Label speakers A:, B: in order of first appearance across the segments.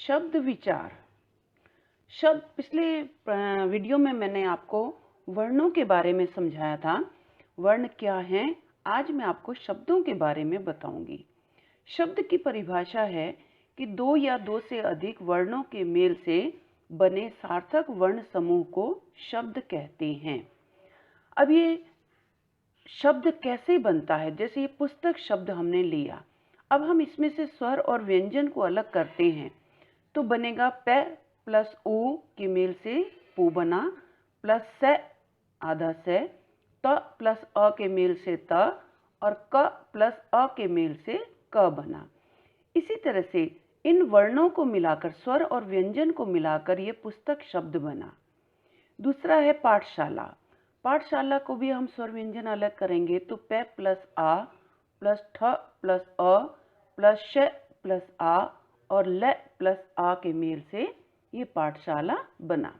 A: शब्द विचार। शब्द पिछले वीडियो में मैंने आपको वर्णों के बारे में समझाया था। वर्ण क्या हैं, आज मैं आपको शब्दों के बारे में बताऊंगी। शब्द की परिभाषा है कि दो या दो से अधिक वर्णों के मेल से बने सार्थक वर्ण समूह को शब्द कहते हैं। अब ये शब्द कैसे बनता है, जैसे ये पुस्तक शब्द हमने लिया, अब हम इसमें से स्वर और व्यंजन को अलग करते हैं तो बनेगा प प्लस ऊ के मेल से पू बना, प्लस से आधा से, त प्लस अ के मेल से त, और क प्लस अ के मेल से क बना। इसी तरह से इन वर्णों को मिलाकर, स्वर और व्यंजन को मिलाकर ये पुस्तक शब्द बना। दूसरा है पाठशाला। पाठशाला को भी हम स्वर व्यंजन अलग करेंगे तो प प्लस आ प्लस ठ प्लस अ प्लस श प्लस आ और ल प्लस आ के मेल से ये पाठशाला बना।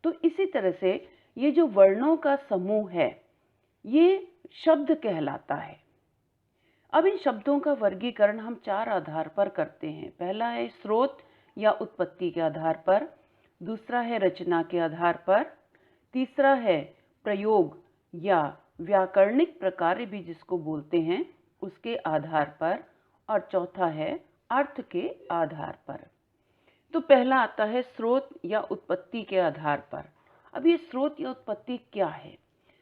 A: तो इसी तरह से ये जो वर्णों का समूह है ये शब्द कहलाता है। अब इन शब्दों का वर्गीकरण हम चार आधार पर करते हैं। पहला है स्रोत या उत्पत्ति के आधार पर, दूसरा है रचना के आधार पर, तीसरा है प्रयोग या व्याकरणिक प्रकार भी जिसको बोलते हैं उसके आधार पर, और चौथा है अर्थ के आधार पर। तो पहला आता है स्रोत या उत्पत्ति के आधार पर। अब ये स्रोत या उत्पत्ति क्या है?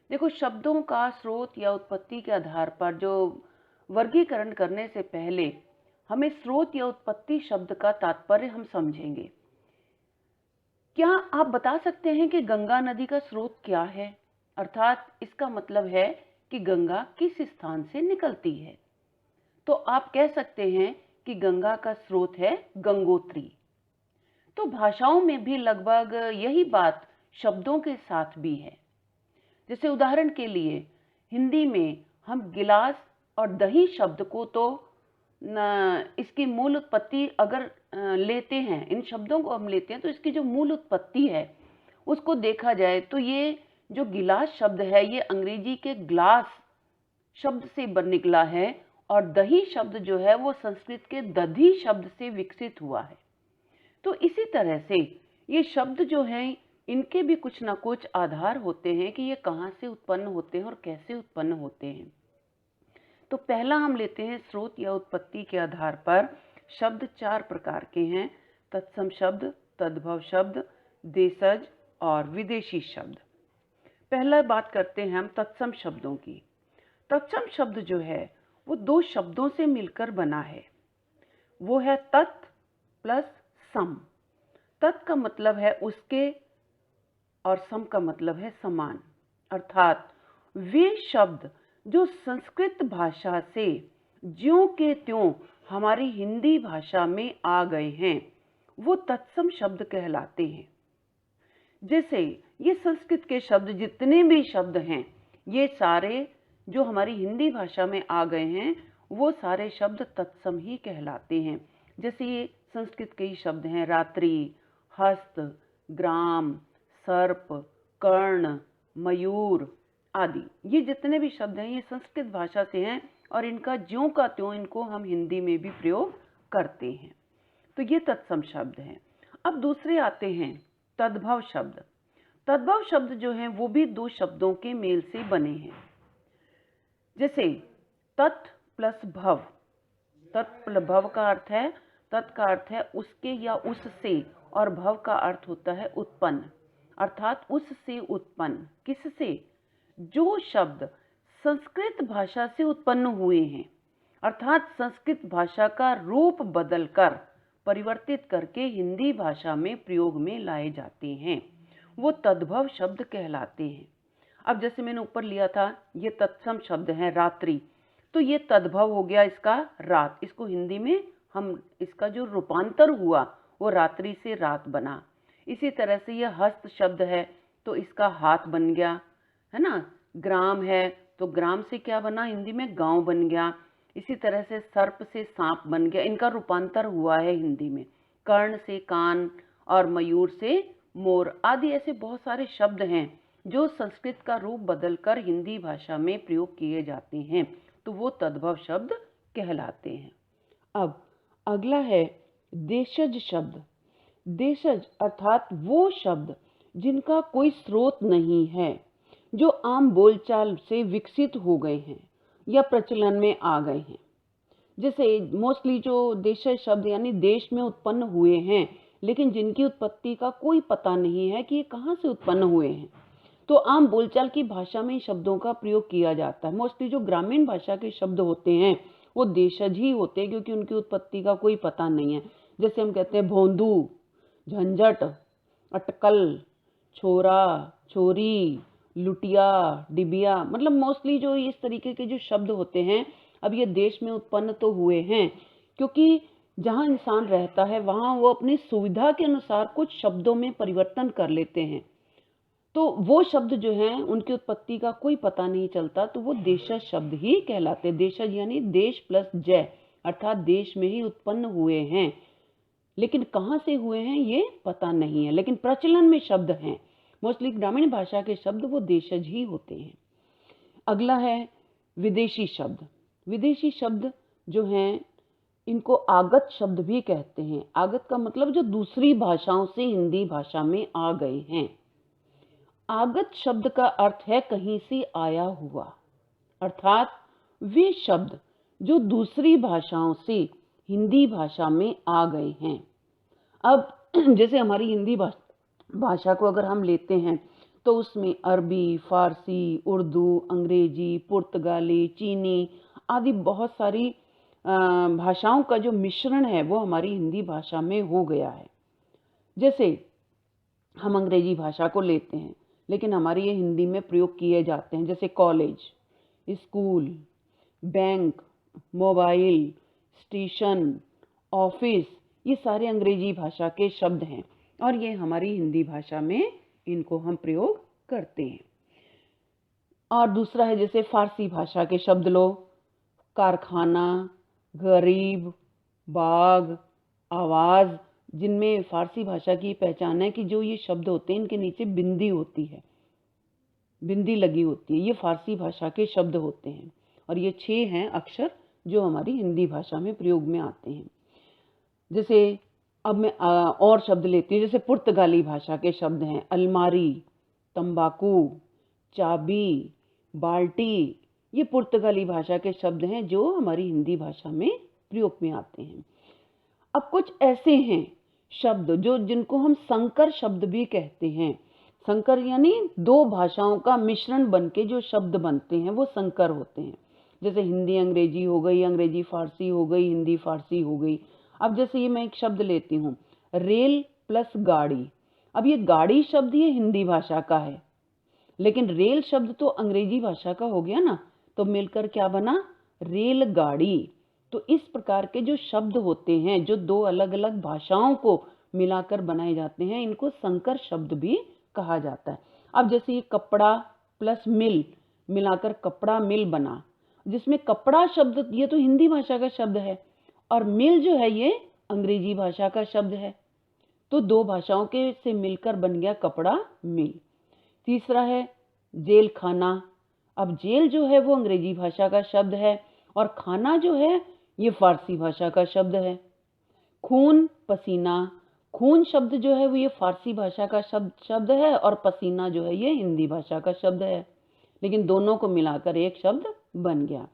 A: देखो, शब्दों का स्रोत या उत्पत्ति के आधार पर जो वर्गीकरण करने से पहले हमें स्रोत या उत्पत्ति शब्द का तात्पर्य हम समझेंगे। क्या आप बता सकते हैं कि गंगा नदी का स्रोत क्या है? अर्थात इसका मतलब है कि गंगा किस स्थान से निकलती है। तो आप कह सकते हैं कि गंगा का स्रोत है गंगोत्री। तो भाषाओं में भी लगभग यही बात शब्दों के साथ भी है। जैसे उदाहरण के लिए हिंदी में हम गिलास और दही शब्द को तो इसकी मूल उत्पत्ति अगर लेते हैं, इन शब्दों को हम लेते हैं तो इसकी जो मूल उत्पत्ति है उसको देखा जाए तो ये जो गिलास शब्द है ये अंग्रेजी के ग्लास शब्द से बन निकला है, और दही शब्द जो है वो संस्कृत के दधी शब्द से विकसित हुआ है। तो इसी तरह से ये शब्द जो हैं इनके भी कुछ ना कुछ आधार होते हैं कि ये कहाँ से उत्पन्न होते हैं और कैसे उत्पन्न होते हैं। तो पहला हम लेते हैं स्रोत या उत्पत्ति के आधार पर। शब्द चार प्रकार के हैं: तत्सम शब्द, तद्भव शब्द, देशज और विदेशी शब्द। पहला बात करते हैं हम तत्सम शब्दों की। तत्सम शब्द जो है वो दो शब्दों से मिलकर बना है। वो है तत् प्लस सम। तत् का मतलब है उसके और सम का मतलब है समान। अर्थात वे शब्द जो संस्कृत भाषा से ज्यों के त्यों हमारी हिंदी भाषा में आ गए हैं वो तत्सम शब्द कहलाते हैं। जैसे ये संस्कृत के शब्द जितने भी शब्द हैं ये सारे जो हमारी हिंदी भाषा में आ गए हैं वो सारे शब्द तत्सम ही कहलाते हैं। जैसे ये संस्कृत के ही शब्द हैं: रात्रि, हस्त, ग्राम, सर्प, कर्ण, मयूर आदि। ये जितने भी शब्द हैं ये संस्कृत भाषा से हैं और इनका ज्यों का त्यों इनको हम हिंदी में भी प्रयोग करते हैं। तो ये तत्सम शब्द हैं। अब दूसरे आते हैं तद्भव शब्द। तद्भव शब्द जो हैं वो भी दो शब्दों के मेल से बने हैं। जैसे तत् प्लस भव। तत् प्लस भव का अर्थ है, तत् का अर्थ है उसके या उससे, और भव का अर्थ होता है उत्पन्न। अर्थात उससे उत्पन्न। किससे? जो शब्द संस्कृत भाषा से उत्पन्न हुए हैं, अर्थात संस्कृत भाषा का रूप बदलकर परिवर्तित करके हिंदी भाषा में प्रयोग में लाए जाते हैं, वो तद्भव शब्द कहलाते हैं। अब जैसे मैंने ऊपर लिया था ये तत्सम शब्द है रात्रि, तो ये तद्भव हो गया इसका रात। इसको हिंदी में हम इसका जो रूपांतर हुआ वो रात्रि से रात बना। इसी तरह से ये हस्त शब्द है तो इसका हाथ बन गया, है ना। ग्राम है तो ग्राम से क्या बना हिंदी में? गांव बन गया। इसी तरह से सर्प से सांप बन गया, इनका रूपांतर हुआ है हिंदी में। कर्ण से कान और मयूर से मोर आदि ऐसे बहुत सारे शब्द हैं जो संस्कृत का रूप बदलकर हिंदी भाषा में प्रयोग किए जाते हैं, तो वो तद्भव शब्द कहलाते हैं। अब अगला है देशज शब्द। देशज अर्थात वो शब्द जिनका कोई स्रोत नहीं है, जो आम बोलचाल से विकसित हो गए हैं या प्रचलन में आ गए हैं। जैसे मोस्टली जो देशज शब्द यानी देश में उत्पन्न हुए हैं, लेकिन जिनकी उत्पत्ति का कोई पता नहीं है कि ये कहाँ से उत्पन्न हुए हैं, तो आम बोलचाल की भाषा में इन शब्दों का प्रयोग किया जाता है। मोस्टली जो ग्रामीण भाषा के शब्द होते हैं वो देशज ही होते हैं, क्योंकि उनकी उत्पत्ति का कोई पता नहीं है। जैसे हम कहते हैं भोंदू, झंझट, अटकल, छोरा, छोरी, लुटिया, डिबिया, मतलब मोस्टली जो इस तरीके के जो शब्द होते हैं, अब ये देश में उत्पन्न तो हुए हैं, क्योंकि जहाँ इंसान रहता है वहाँ वो अपनी सुविधा के अनुसार कुछ शब्दों में परिवर्तन कर लेते हैं। तो वो शब्द जो हैं उनकी उत्पत्ति का कोई पता नहीं चलता, तो वो देशज शब्द ही कहलाते हैं। देशज यानी देश प्लस जय, अर्थात देश में ही उत्पन्न हुए हैं, लेकिन कहाँ से हुए हैं ये पता नहीं है, लेकिन प्रचलन में शब्द हैं। मोस्टली ग्रामीण भाषा के शब्द वो देशज ही होते हैं। अगला है विदेशी शब्द। विदेशी शब्द जो हैं इनको आगत शब्द भी कहते हैं। आगत का मतलब जो दूसरी भाषाओं से हिंदी भाषा में आ गए हैं। आगत शब्द का अर्थ है कहीं से आया हुआ, अर्थात वे शब्द जो दूसरी भाषाओं से हिंदी भाषा में आ गए हैं। अब जैसे हमारी हिंदी भाषा को अगर हम लेते हैं तो उसमें अरबी, फारसी, उर्दू, अंग्रेजी, पुर्तगाली, चीनी आदि बहुत सारी भाषाओं का जो मिश्रण है वो हमारी हिंदी भाषा में हो गया है। जैसे हम अंग्रेजी भाषा को लेते हैं, लेकिन हमारी ये हिंदी में प्रयोग किए जाते हैं। जैसे college, school, bank, mobile, station, office, ये सारे अंग्रेजी भाषा के शब्द हैं और ये हमारी हिंदी भाषा में इनको हम प्रयोग करते हैं। और दूसरा है जैसे फारसी भाषा के शब्द लो, कारखाना, गरीब, बाग, आवाज़, जिनमें फारसी भाषा की पहचान है कि जो ये शब्द होते हैं इनके नीचे बिंदी होती है, बिंदी लगी होती है, ये फारसी भाषा के शब्द होते हैं। और ये 6 हैं अक्षर जो हमारी हिंदी भाषा में प्रयोग में आते हैं। जैसे अब मैं और शब्द लेती हूँ, जैसे पुर्तगाली भाषा के शब्द हैं अलमारी, तंबाकू, चाबी, बाल्टी, ये पुर्तगाली भाषा के शब्द हैं जो हमारी हिंदी भाषा में प्रयोग में आते हैं। अब कुछ ऐसे हैं शब्द जो जिनको हम संकर शब्द भी कहते हैं। संकर यानी 2 भाषाओं का मिश्रण बनके जो शब्द बनते हैं वो संकर होते हैं। जैसे हिंदी अंग्रेजी हो गई, अंग्रेजी फारसी हो गई, हिंदी फारसी हो गई। अब जैसे ये मैं एक शब्द लेती हूँ, रेल प्लस गाड़ी। अब ये गाड़ी शब्द ये हिंदी भाषा का है, लेकिन रेल शब्द तो अंग्रेजी भाषा का हो गया ना, तो मिलकर क्या बना, रेलगाड़ी। तो इस प्रकार के जो शब्द होते हैं जो 2 अलग अलग भाषाओं को मिलाकर बनाए जाते हैं, इनको संकर शब्द भी कहा जाता है। अब जैसे ये कपड़ा प्लस मिल मिलाकर कपड़ा मिल बना, जिसमें कपड़ा शब्द ये तो हिंदी भाषा का शब्द है और मिल जो है ये अंग्रेजी भाषा का शब्द है, तो 2 भाषाओं के से मिलकर बन गया कपड़ा मिल। तीसरा है जेल खाना। अब जेल जो है वो अंग्रेजी भाषा का शब्द है और खाना जो है ये फारसी भाषा का शब्द है। खून पसीना, खून शब्द जो है वो ये फारसी भाषा का शब्द है और पसीना जो है ये हिंदी भाषा का शब्द है, लेकिन दोनों को मिलाकर एक शब्द बन गया।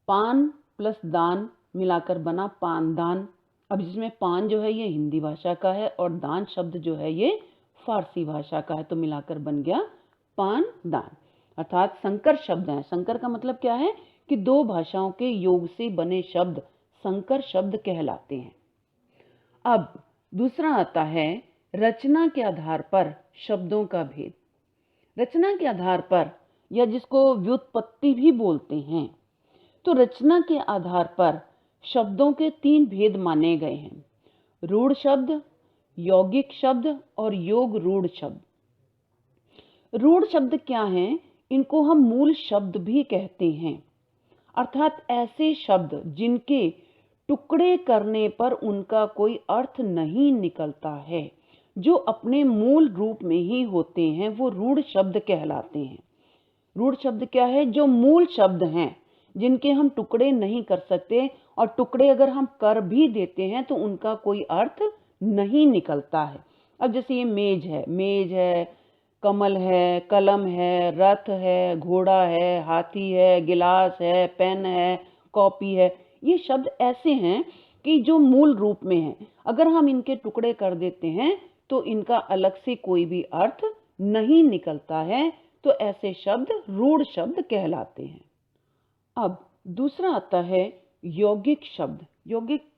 A: पान प्लस दान मिलाकर बना पानदान। अब जिसमें पान जो है ये हिंदी भाषा का है और दान शब्द जो है ये फारसी भाषा का है, तो मिलाकर बन गया पान दान। अर्थात संकर शब्द हैं। संकर का मतलब क्या है कि 2 भाषाओं के योग से बने शब्द संकर शब्द कहलाते हैं। अब दूसरा आता है रचना के आधार पर शब्दों का भेद। रचना के आधार पर, या जिसको व्युत्पत्ति भी बोलते हैं, तो रचना के आधार पर शब्दों के 3 भेद माने गए हैं, रूढ़ शब्द, यौगिक शब्द और योग रूढ़ शब्द। रूढ़ शब्द क्या हैं? इनको हम मूल शब्द भी कहते हैं, अर्थात ऐसे शब्द जिनके टुकड़े करने पर उनका कोई अर्थ नहीं निकलता है, जो अपने मूल रूप में ही होते हैं, वो रूढ़ शब्द कहलाते हैं। रूढ़ शब्द क्या है? जो मूल शब्द हैं, जिनके हम टुकड़े नहीं कर सकते, और टुकड़े अगर हम कर भी देते हैं तो उनका कोई अर्थ नहीं निकलता है। अब जैसे ये मेज है, कमल है, कलम है, रथ है, घोड़ा है, हाथी है, गिलास है, पेन है, कॉपी है, ये शब्द ऐसे हैं कि जो मूल रूप में हैं। अगर हम इनके टुकड़े कर देते हैं तो इनका अलग से कोई भी अर्थ नहीं निकलता है, तो ऐसे शब्द रूढ़ शब्द कहलाते हैं। अब दूसरा आता है यौगिक शब्द। यौगिक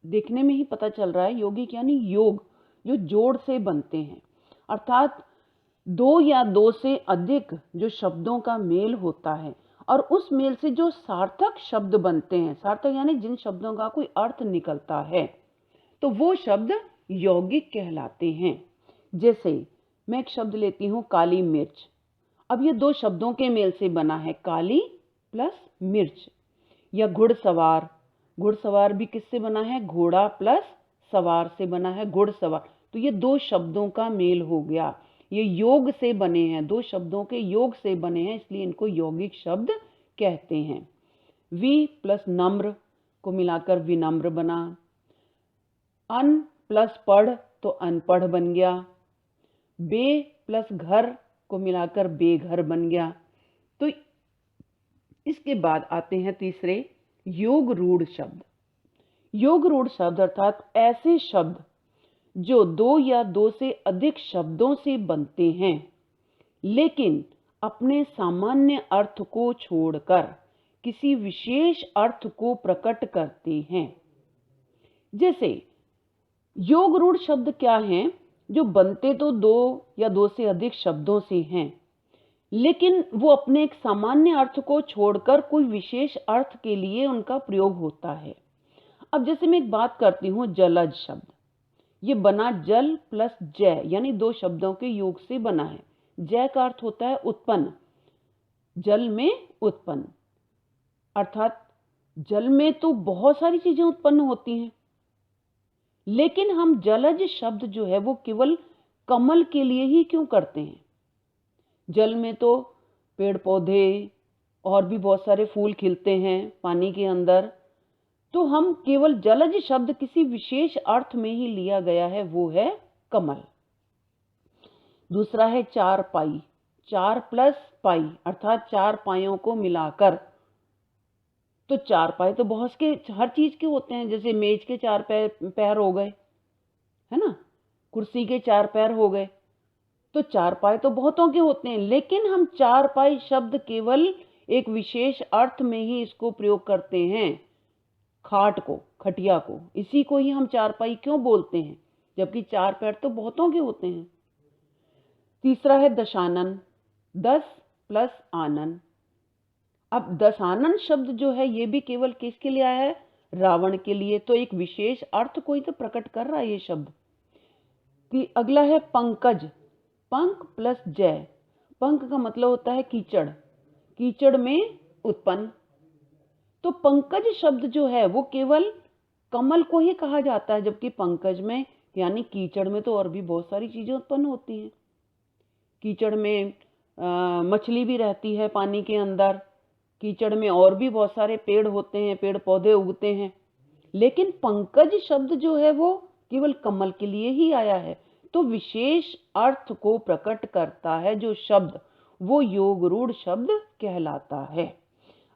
A: देखने में ही पता चल रहा है, यौगिक यानी योग, जो जोड़ से बनते हैं, अर्थात दो या दो से अधिक जो शब्दों का मेल होता है और उस मेल से जो सार्थक शब्द बनते हैं, सार्थक यानी जिन शब्दों का कोई अर्थ निकलता है, तो वो शब्द यौगिक कहलाते हैं। जैसे मैं एक शब्द लेती हूँ काली मिर्च। अब ये दो शब्दों के मेल से बना है, काली प्लस मिर्च। या घुड़सवार, घुड़सवार भी किससे बना है, घोड़ा प्लस सवार से बना है, घुड़सवार। तो ये दो शब्दों का मेल हो गया, ये योग से बने हैं, दो शब्दों के योग से बने हैं, इसलिए इनको यौगिक शब्द कहते हैं। वि प्लस नम्र को मिलाकर विनम्र बना। अन प्लस पढ़ तो अनपढ़ बन गया। बे प्लस घर को मिलाकर बेघर बन गया। तो इसके बाद आते हैं तीसरे योग रूढ़ शब्द। योग रूढ़ शब्द अर्थात ऐसे शब्द जो दो या दो से अधिक शब्दों से बनते हैं, लेकिन अपने सामान्य अर्थ को छोड़कर किसी विशेष अर्थ को प्रकट करते हैं। जैसे योग रूढ़ शब्द क्या हैं, जो बनते तो दो या दो से अधिक शब्दों से हैं, लेकिन वो अपने एक सामान्य अर्थ को छोड़कर कोई विशेष अर्थ के लिए उनका प्रयोग होता है। अब जैसे मैं एक बात करती हूँ जलज शब्द, ये बना जल प्लस जय यानी दो शब्दों के योग से बना है। जय का अर्थ होता है उत्पन्न, जल में उत्पन्न, अर्थात जल में तो बहुत सारी चीजें उत्पन्न होती हैं, लेकिन हम जलज शब्द जो है वो केवल कमल के लिए ही क्यों करते हैं। जल में तो पेड़ पौधे और भी बहुत सारे फूल खिलते हैं पानी के अंदर, तो हम केवल जलज शब्द किसी विशेष अर्थ में ही लिया गया है, वो है कमल। दूसरा है चार पाई, चार प्लस पाई अर्थात चार पायों को मिलाकर। तो चार पाए तो बहुत के हर चीज के होते हैं, जैसे मेज के चार पैर हो गए, है ना, कुर्सी के चार पैर हो गए, तो चार पाए तो बहुतों के होते हैं, लेकिन हम चार पाई शब्द केवल एक विशेष अर्थ में ही इसको प्रयोग करते हैं, खाट को, खटिया को, इसी को ही हम चारपाई क्यों बोलते हैं, जबकि चार पैर तो बहुतों के होते हैं। तीसरा है दशानन, 10 प्लस आनन। अब दशानन शब्द जो है ये भी केवल किसके लिए आया है, रावण के लिए, तो एक विशेष अर्थ को ही तो प्रकट कर रहा है ये शब्द। कि अगला है पंकज, पंक प्लस जय। पंक का मतलब होता है कीचड़, कीचड़ में उत्पन्न। तो पंकज शब्द जो है वो केवल कमल को ही कहा जाता है, जबकि पंकज में यानी कीचड़ में तो और भी बहुत सारी चीजें उत्पन्न होती हैं। कीचड़ में मछली भी रहती है पानी के अंदर, कीचड़ में और भी बहुत सारे पेड़ होते हैं, पेड़ पौधे उगते हैं, लेकिन पंकज शब्द जो है वो केवल कमल के लिए ही आया है, तो विशेष अर्थ को प्रकट करता है जो शब्द, वो योग रूढ़ शब्द कहलाता है।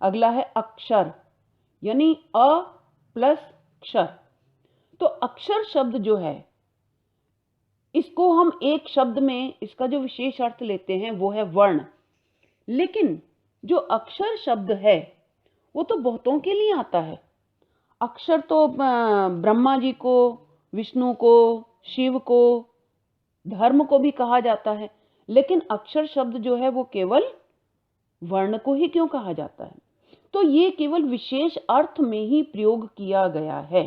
A: अगला है अक्षर, यानी अ प्लस क्षर। तो अक्षर शब्द जो है इसको हम एक शब्द में इसका जो विशेष अर्थ लेते हैं वो है वर्ण, लेकिन जो अक्षर शब्द है वो तो बहुतों के लिए आता है। अक्षर तो ब्रह्मा जी को, विष्णु को, शिव को, धर्म को भी कहा जाता है, लेकिन अक्षर शब्द जो है वो केवल वर्ण को ही क्यों कहा जाता है, तो ये केवल विशेष अर्थ में ही प्रयोग किया गया है।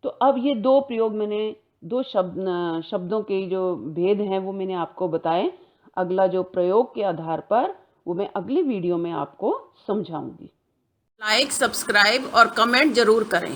A: तो अब ये दो प्रयोग मैंने, दो शब्दों के जो भेद हैं वो मैंने आपको बताए। अगला जो प्रयोग के आधार पर वो मैं अगली वीडियो में आपको समझाऊंगी।
B: लाइक, सब्सक्राइब और कमेंट जरूर करें।